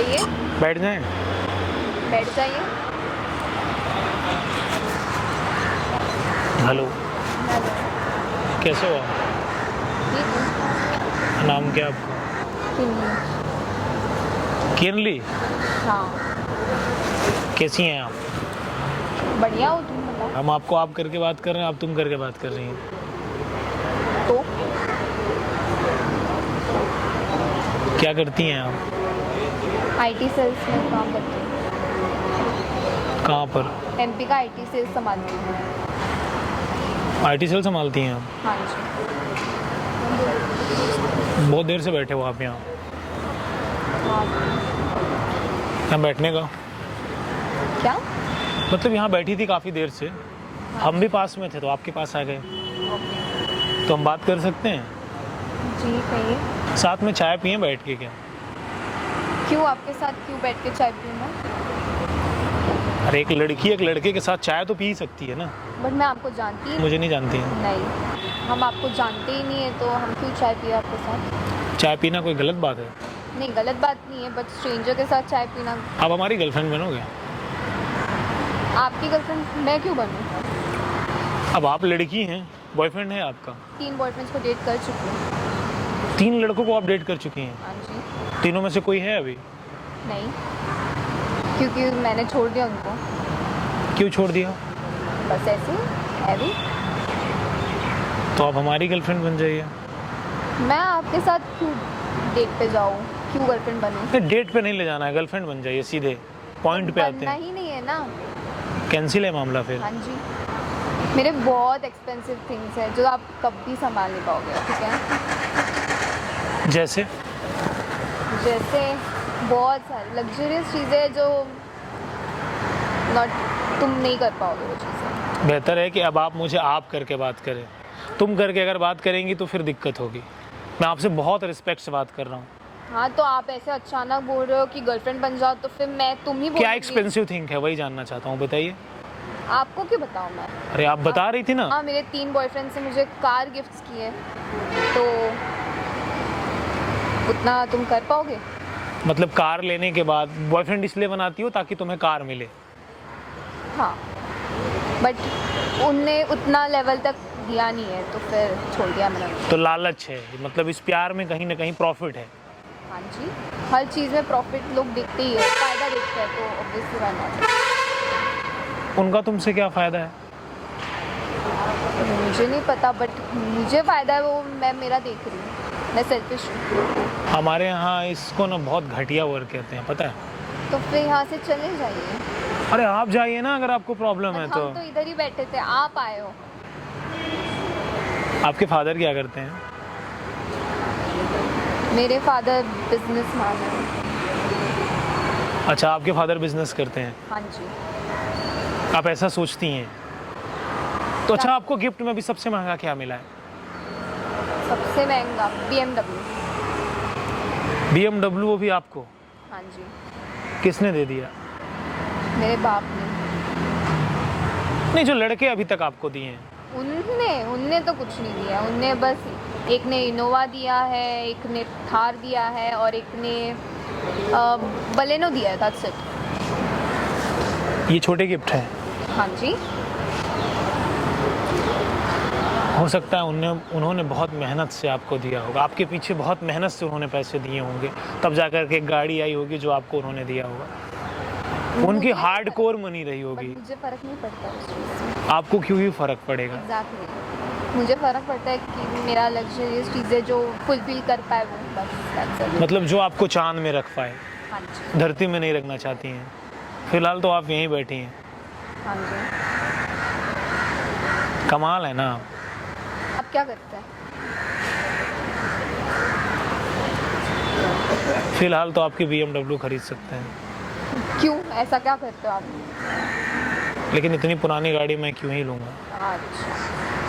कहिए। बैठ जाएं? बैठ जाइए। Hello, hello. कैसे हो आप? ठीक है। नाम क्या आपका? किन्नी। किरली। हाँ। कैसी हैं आप? बढ़िया हो तुम बताओ। हम आपको आप करके बात कर रहे हैं, आप तुम करके बात कर रही हैं। तो क्या करती हैं आप? आईटी सेल्स में काम करती हूँ। कहाँ पर? एमपी का आईटी सेल्स संभालती हूँ। आईटी सेल संभालती हैं आप? हाँ जी। बहुत देर से बैठे हो आप यहाँ? हाँ। यहाँ बैठने का क्या? मतलब यहाँ बैठी थी काफ़ी देर से, हम भी पास में थे तो आपके पास आ गए, तो हम बात कर सकते हैं? जी कहिए। साथ में चाय पिए बैठ के क्या? क्यों आपके साथ क्यों बैठ के चाय पीऊँ मैं? अरे एक लड़की एक लड़के के साथ चाय तो पी ही सकती है ना। बट मैं आपको जानती ही मुझे नहीं जानती हैं। नहीं, हम आपको जानते ही नहीं है तो हम क्यों चाय पिए आपके साथ? चाय पीना कोई गलत बात है? नहीं गलत बात नहीं है, बट स्ट्रेंजर के साथ चाय पीना। आप हमारी गर्लफ्रेंड बनोगे? आपकी गर्लफ्रेंड मैं क्यों बनूँ? अब आप लड़की हैं, बॉयफ्रेंड है आपका? 3 बॉयफ्रेंड्स को डेट कर चुकी हूँ। 3 लड़कों को आप डेट कर चुकी हैं? हाँ जी। तीनों में से कोई है अभी? नहीं, क्योंकि मैंने छोड़ दिया उनको। क्यों छोड़ दिया? बस ऐसे ही है भी। तो आप हमारी गर्लफ्रेंड बन जाइए। मैं आपके साथ क्यों डेट पे जाऊँ, क्यों गर्लफ्रेंड बनूँ? नहीं, डेट पे नहीं ले जाना है, गर्लफ्रेंड बन जाइए, सीधे पॉइंट पे आते बनना हैं। ही नहीं है ना। कैंसिल है मामला फिर? हाँ जी। मेरे बहुत एक्सपेंसिव थिंग्स हैं जो आप कभी संभाल नहीं पाओगे, ठीक है? जैसे? जैसे बहुत सारी लग्जरियस चीज़ें जो नॉट तुम नहीं कर पाओगे वो चीज़ें। बेहतर है कि अब आप मुझे आप करके बात करें। तुम करके अगर बात करेंगी तो फिर दिक्कत होगी। मैं आपसे बहुत रिस्पेक्ट से बात कर रहा हूँ। हाँ तो आप ऐसे अचानक बोल रहे हो कि गर्लफ्रेंड बन जाओ, तो फिर मैं तुम ही क्या बोलूंगी। एक्सपेंसिव थिंग है वही जानना चाहता हूँ, बताइए। आपको क्यों बताऊँ मैं? अरे आप बता रही थी ना। हाँ, मेरे 3 बॉयफ्रेंड से मुझे कार गिफ्ट्स की है, तो उतना तुम कर पाओगे? मतलब कार लेने के बाद बॉयफ्रेंड इसलिए बनाती हो ताकि तुम्हें कार मिले? हाँ, बट उनने उतना लेवल तक दिया नहीं है तो फिर छोड़ दिया मैंने। तो लालच है, मतलब इस प्यार में कहीं ना कहीं प्रॉफिट है। हाँ जी, हर चीज़ में प्रॉफिट लोग देखते ही है, फ़ायदा देखते हैं, तो ऑब्वियसली व्हाई नॉट। उनका तुमसे क्या फ़ायदा है? मुझे नहीं पता, बट मुझे फ़ायदा है वो मैं मेरा देख रही हूँ, मैं सेल्फिश हूँ। हमारे यहाँ इसको ना बहुत घटिया वर्क कहते हैं, पता है? तो फिर यहाँ से चले जाइए। अरे आप जाइए ना अगर आपको प्रॉब्लम है तो। हम तो इधर ही बैठे थे, आप आए हो। आपके फादर क्या करते हैं? मेरे फादर बिजनेसमैन हैं। अच्छा, आपके फादर बिजनेस करते हैं? हाँ जी। आप ऐसा सोचती हैं? तो अच्छा, आपको गिफ्ट में भी सबसे महंगा क्या मिला है? सबसे महंगा BMW। BMW, वो भी आपको? हाँ जी। किसने दे दिया? मेरे बाप ने। नहीं, जो लड़के अभी तक आपको दिए हैं। उनने तो कुछ नहीं दिया। उनने बस एक ने इनोवा दिया है, एक ने थार दिया है और एक ने बलेनो दिया है, दैट्स इट। ये छोटे गिफ्ट हैं? हाँ जी। हो सकता है उन्होंने बहुत मेहनत से आपको दिया होगा, आपके पीछे बहुत मेहनत से उन्होंने पैसे दिए होंगे, तब जाकर के गाड़ी आई होगी जो आपको उन्होंने दिया होगा। उनकी हार्डकोर मनी रही होगी। मुझे फ़र्क नहीं पड़ता उस चीज़ से। आपको क्यों ही फ़र्क पड़ेगा? एग्जैक्टली, मुझे फ़र्क पड़ता है कि मेरा लग्जरियस चीज़ें जो फुलफिल कर पाए वो, बस that's it। मतलब जो आपको चांद में रख पाए, हाँ जी। धरती में नहीं रखना चाहती हैं। फिलहाल तो आप यहीं बैठी हैं। हाँ जी। कमाल है ना। आप क्या करते हैं? फिलहाल तो आपकी BMW खरीद सकते हैं, क्यों, ऐसा क्या करते हो आप? लेकिन इतनी पुरानी गाड़ी मैं क्यों ही लूँगा? अच्छा,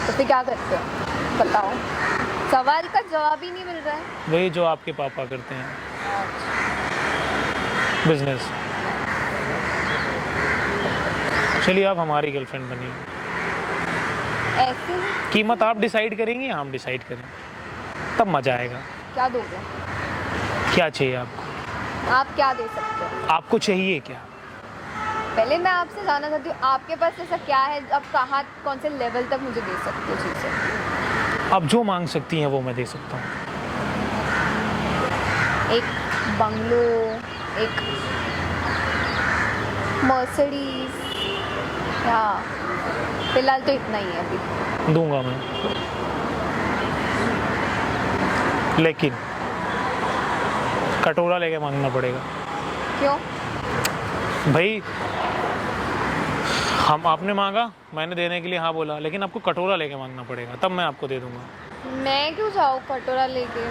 तो फिर क्या करते हो बताओ? सवाल का जवाब ही नहीं मिल रहा है। वही जो आपके पापा करते हैं, अच्छा। बिजनेस। चलिए आप हमारी गर्लफ्रेंड बनिए। ऐसे ही? कीमत आप डिसाइड करेंगी या हम डिसाइड करें? तब मज़ा आएगा। क्या दोगे? क्या चाहिए आपको? आप क्या दे सकते हो? आपको चाहिए क्या? पहले मैं आपसे जानना चाहती हूँ आपके पास ऐसा क्या है, आप कहाँ कौन से लेवल तक मुझे दे सकते हो चीज़ें? आप जो मांग सकती हैं वो मैं दे सकता हूँ। एक बंगलो, एक मर्सिडीज, या फिलहाल तो इतना ही है अभी। दूंगा मैं, लेकिन कटोरा लेके मांगना पड़ेगा। क्यों? भाई हम आपने मांगा, मैंने देने के लिए हाँ बोला, लेकिन आपको कटोरा लेके मांगना पड़ेगा, तब मैं आपको दे दूंगा। मैं क्यों जाऊँ कटोरा लेके?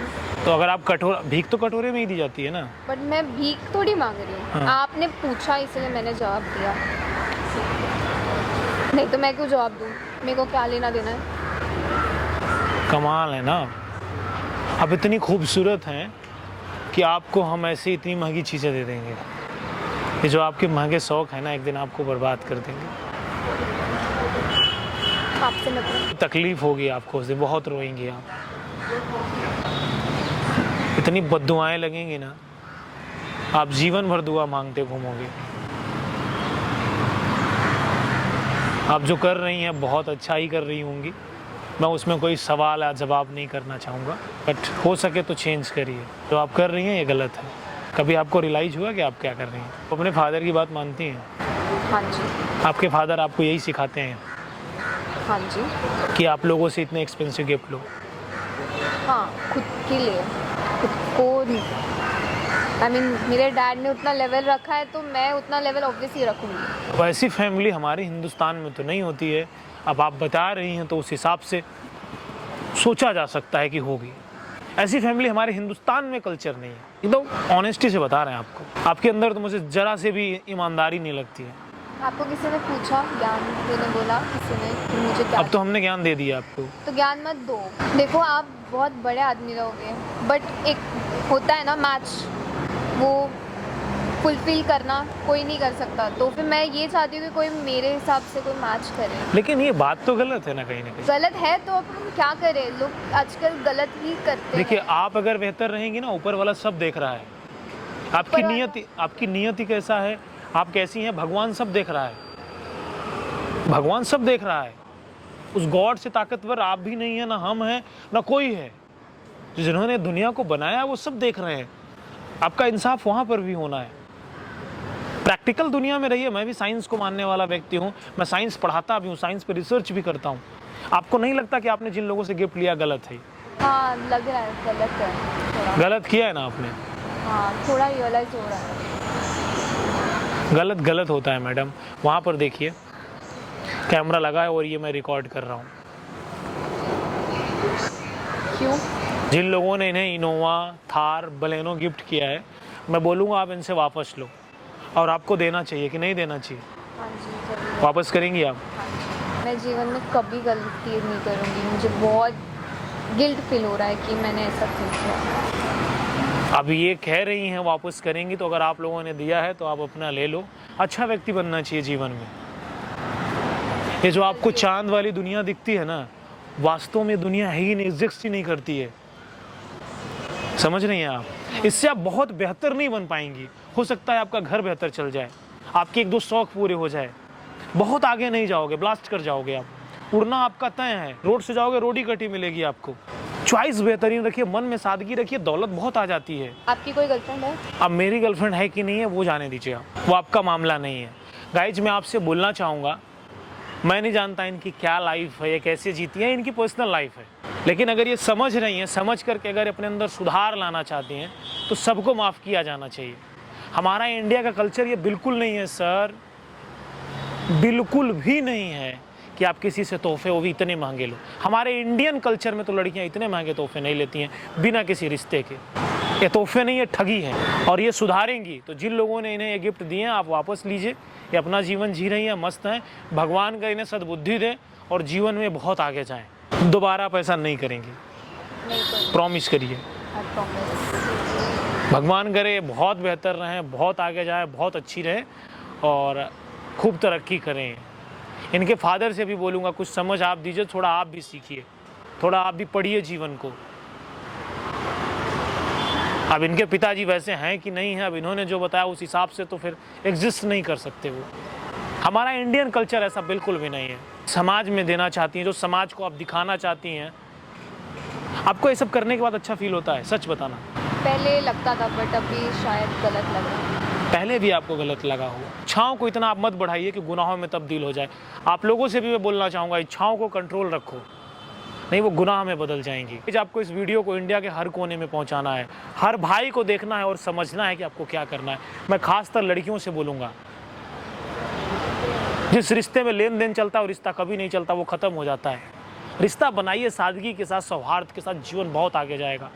तो अगर आप कटोरा, भीख तो कटोरे में ही दी जाती है ना। बट मैं भीख थोड़ी मांग रही हूँ। हाँ। आपने पूछा इसलिए मैंने जवाब दिया, नहीं तो मैं क्यों जवाब दूँ? मेरे को क्या लेना देना है? कमाल है ना, आप इतनी खूबसूरत हैं कि आपको हम ऐसे इतनी महंगी चीज़ें दे देंगे। ये जो आपके महंगे शौक है ना, एक दिन आपको बर्बाद कर देंगे। आपसे मतलब? तकलीफ होगी आपको उस दिन, बहुत रोएंगी आप, इतनी बद्दुआएं लगेंगी ना, आप जीवन भर दुआ मांगते घूमोगे। आप जो कर रही हैं बहुत अच्छा ही कर रही होंगी, मैं उसमें कोई सवाल या जवाब नहीं करना चाहूँगा, बट हो सके तो चेंज करिए। जो आप कर रही हैं ये गलत है। कभी आपको रियलाइज़ हुआ कि आप क्या कर रही हैं? तो अपने फादर की बात मानती हैं? हाँ जी। आपके फादर आपको यही सिखाते हैं हाँ जी। कि आप लोगों से इतने एक्सपेंसिव गिफ्ट लो? हाँ, खुद के लिए, खुद को। आई मीन मेरे डैड ने उतना लेवल रखा है तो मैं उतना लेवल ऑब्वियसली रखूँगी। वैसी फैमिली हमारे हिंदुस्तान में तो नहीं होती है। अब आप बता रही हैं तो उस हिसाब से सोचा जा सकता है कि होगी। ऐसी फैमिली हमारे हिंदुस्तान में कल्चर नहीं है। एकदम ऑनेस्टी से बता रहे हैं आपको। आपके अंदर तो मुझे ज़रा से भी ईमानदारी नहीं लगती है। आपको किसी ने पूछा, ज्ञान देने बोला किसी ने कि मुझे क्या? अब तो हमने ज्ञान दे दिया आपको। तो ज्ञान मत दो। देखो आप बहुत बड़े आदमी रहोगे, बट एक होता है ना मैच, वो फुलफिल करना कोई नहीं कर सकता। तो फिर मैं ये चाहती हूँ कि कोई मेरे हिसाब से कोई मैच करे। लेकिन ये बात तो गलत है ना, कहीं ना कहीं गलत है तो अब हम क्या करें? लोग आजकल गलत ही करते देखिए, हैं। आप अगर बेहतर रहेंगी ना, ऊपर वाला सब देख रहा है। आपकी नियति कैसा है, आप कैसी हैं, भगवान सब देख रहा है। भगवान सब देख रहा है। उस गॉड से ताकतवर आप भी नहीं है, ना हम हैं, ना कोई है। जिन्होंने दुनिया को बनाया वो सब देख रहे हैं। आपका इंसाफ वहां पर भी होना है। प्रैक्टिकल दुनिया में रहिए। मैं भी साइंस को मानने वाला व्यक्ति हूँ, मैं साइंस पढ़ाता भी हूँ, साइंस पे रिसर्च भी करता हूँ। आपको नहीं लगता कि आपने जिन लोगों से गिफ्ट लिया गलत है? हाँ, लग रहा है गलत है थोड़ा। गलत किया है ना आपने? हाँ, थोड़ा रियलाइज हो रहा है। गलत होता है मैडम। वहाँ पर देखिए, कैमरा लगा है और ये मैं रिकॉर्ड कर रहा हूँ। क्यों? जिन लोगों ने इन्हें इनोवा, थार, बलेनो गिफ्ट किया है, मैं बोलूँगा आप इनसे वापस लो, और आपको देना चाहिए कि नहीं देना चाहिए? हाँ जी, जरूर। वापस करेंगी आप? हाँ जी। मैं जीवन में कभी गलती नहीं करूँगी। मुझे बहुत गिल्ट फील हो रहा है कि मैंने ऐसा क्यों किया। अब ये कह रही हैं वापस करेंगी, तो अगर आप लोगों ने दिया है तो आप अपना ले लो। अच्छा व्यक्ति बनना चाहिए जीवन में। ये जो आपको चांद वाली दुनिया दिखती है ना, वास्तव में दुनिया है ही नहीं, एग्जिस्ट ही नहीं करती है। समझ रही हैं आप? इससे आप बहुत बेहतर नहीं बन पाएंगी। हो सकता है आपका घर बेहतर चल जाए, आपके एक दो शौक पूरे हो जाए, बहुत आगे नहीं जाओगे, ब्लास्ट कर जाओगे आप। उड़ना आपका तय है। रोड से जाओगे, रोड ही कटी मिलेगी आपको। चॉइस बेहतरीन रखिए, मन में सादगी रखिए, दौलत बहुत आ जाती है। आपकी कोई गर्लफ्रेंड है? अब मेरी गर्लफ्रेंड है कि नहीं है वो जाने दीजिए आप, वो आपका मामला नहीं है। गाइज, मैं आपसे बोलना चाहूँगा, मैं नहीं जानता इनकी क्या लाइफ है, ये कैसे जीती है, इनकी पर्सनल लाइफ है। लेकिन अगर ये समझ रही हैं, समझ करके अगर अपने अंदर सुधार लाना चाहती हैं, तो सबको माफ़ किया जाना चाहिए। हमारा इंडिया का कल्चर ये बिल्कुल नहीं है सर, बिल्कुल भी नहीं है कि आप किसी से तोहफे वो भी इतने महंगे लो। हमारे इंडियन कल्चर में तो लड़कियां इतने महंगे तोहफे नहीं लेती हैं बिना किसी रिश्ते के। ये तोहफे नहीं, ये ठगी है, और ये सुधारेंगी। तो जिन लोगों ने इन्हें ये गिफ्ट दिए हैं, आप वापस लीजिए। ये अपना जीवन जी रही हैं, मस्त हैं। भगवान का इन्हें सद्बुद्धि दे और जीवन में बहुत आगे जाएं। दोबारा आप ऐसा नहीं करेंगे, प्रॉमिस करिए। भगवान करे बहुत बेहतर रहें, बहुत आगे जाए, बहुत अच्छी रहे और खूब तरक्की करें। इनके फादर से भी बोलूँगा, कुछ समझ आप दीजिए, थोड़ा आप भी सीखिए, थोड़ा आप भी पढ़िए जीवन को। अब इनके पिताजी वैसे हैं कि नहीं हैं, अब इन्होंने जो बताया उस हिसाब से तो फिर एग्जिस्ट नहीं कर सकते वो। हमारा इंडियन कल्चर ऐसा बिल्कुल भी नहीं है। समाज में देना चाहती हैं, जो समाज को आप दिखाना चाहती हैं, आपको ये सब करने के बाद अच्छा फील होता है? सच बताना। पहले लगता था बट अभी शायद गलत लग रहा है। पहले भी आपको गलत लगा होगा। इच्छाओं को इतना आप मत बढ़ाइए कि गुनाहों में तब्दील हो जाए। आप लोगों से भी मैं बोलना चाहूँगा, इच्छाओं को कंट्रोल रखो, नहीं वो गुनाह में बदल जाएंगी। आपको इस वीडियो को इंडिया के हर कोने में पहुंचाना है, हर भाई को देखना है और समझना है कि आपको क्या करना है। मैं खासकर लड़कियों से बोलूँगा, जिस रिश्ते में लेन देन चलता है वो रिश्ता कभी नहीं चलता, वो ख़त्म हो जाता है। रिश्ता बनाइए सादगी के साथ, सौहार्द के साथ, जीवन बहुत आगे जाएगा।